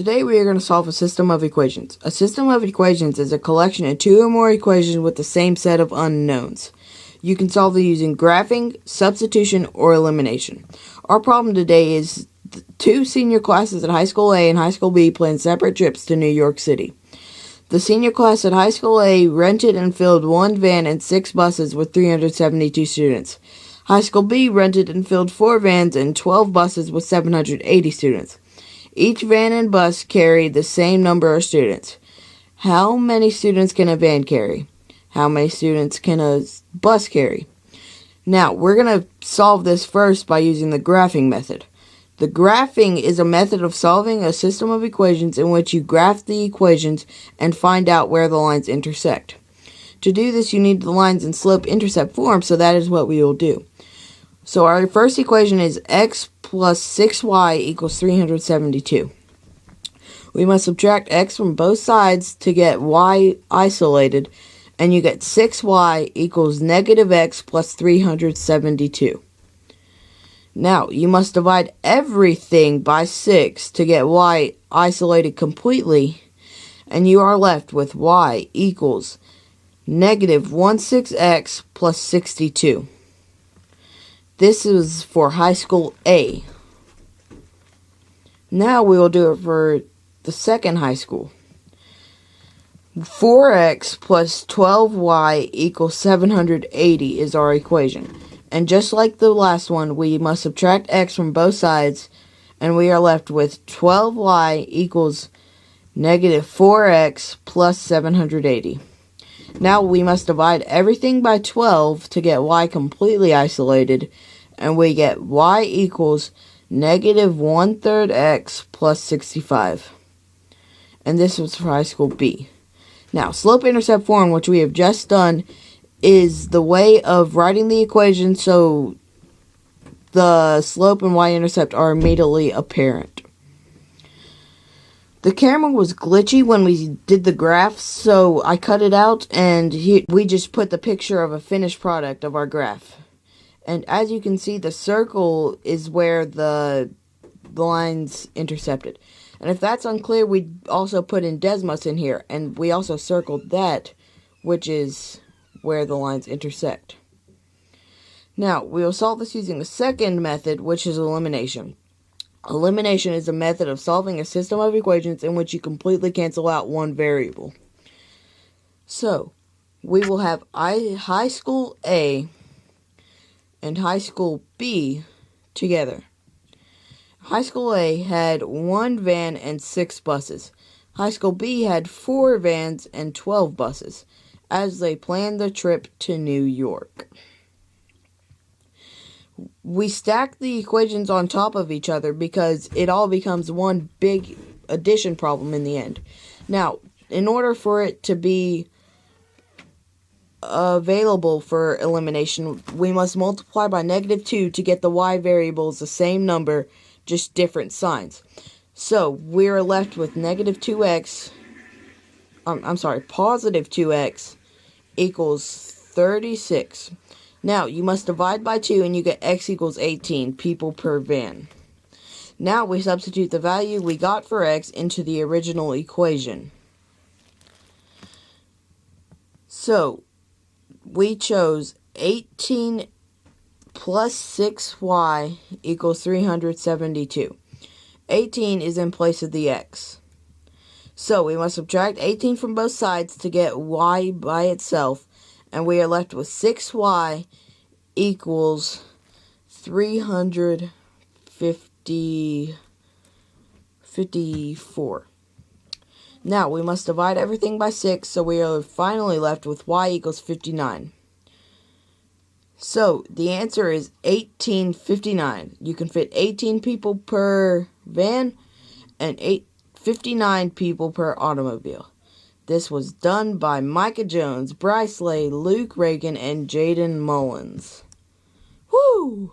Today we are going to solve a system of equations. A system of equations is a collection of two or more equations with the same set of unknowns. You can solve them using graphing, substitution, or elimination. Our problem today is two senior classes at High School A and High School B plan separate trips to New York City. The senior class at High School A rented and filled one van and 6 buses with 372 students. High School B rented and filled 4 vans and 12 buses with 780 students. Each van and bus carried the same number of students. How many students can a van carry? How many students can a bus carry? Now, we're going to solve this first by using the graphing method. The graphing is a method of solving a system of equations in which you graph the equations and find out where the lines intersect. To do this, you need the lines in slope-intercept form, so that is what we will do. So our first equation is x plus 6y equals 372. We must subtract x from both sides to get y isolated, and you get 6y equals negative x plus 372. Now, you must divide everything by 6 to get y isolated completely, and you are left with y equals negative 16x plus 62. This is for High School A. Now we will do it for the second high school. 4x plus 12y equals 780 is our equation. And just like the last one, we must subtract x from both sides, and we are left with 12y equals negative 4x plus 780. Now we must divide everything by 12 to get y completely isolated, and we get y equals negative 1/3 x plus 65. And this was for High School B. Now, slope-intercept form, which we have just done, is the way of writing the equation so the slope and y-intercept are immediately apparent. The camera was glitchy when we did the graph, so I cut it out, and we just put the picture of a finished product of our graph. And as you can see, the circle is where the lines intercepted. And if that's unclear, we also put in Desmos in here, and we also circled that, which is where the lines intersect. Now, we will solve this using the second method, which is elimination. Elimination is a method of solving a system of equations in which you completely cancel out one variable. So, we will have High School A and High School B together. High School A had 1 van and 6 buses. High School B had 4 vans and 12 buses, as they planned the trip to New York. We stack the equations on top of each other because it all becomes one big addition problem in the end. Now, in order for it to be available for elimination, we must multiply by negative 2 to get the y variables the same number, just different signs. So, we're left with negative 2x, positive 2x equals 36. Now, you must divide by 2 and you get x equals 18 people per van. Now, we substitute the value we got for x into the original equation. So, we chose 18 plus 6y equals 372. 18 is in place of the x. So, we must subtract 18 from both sides to get y by itself, and we are left with 6y equals 354. Now, we must divide everything by 6, so we are finally left with y equals 59. So, the answer is 1859. You can fit 18 people per van and 59 people per automobile. This was done by Micah Jones, Bryce Lay, Luke Reagan, and Jaden Mullins. Woo!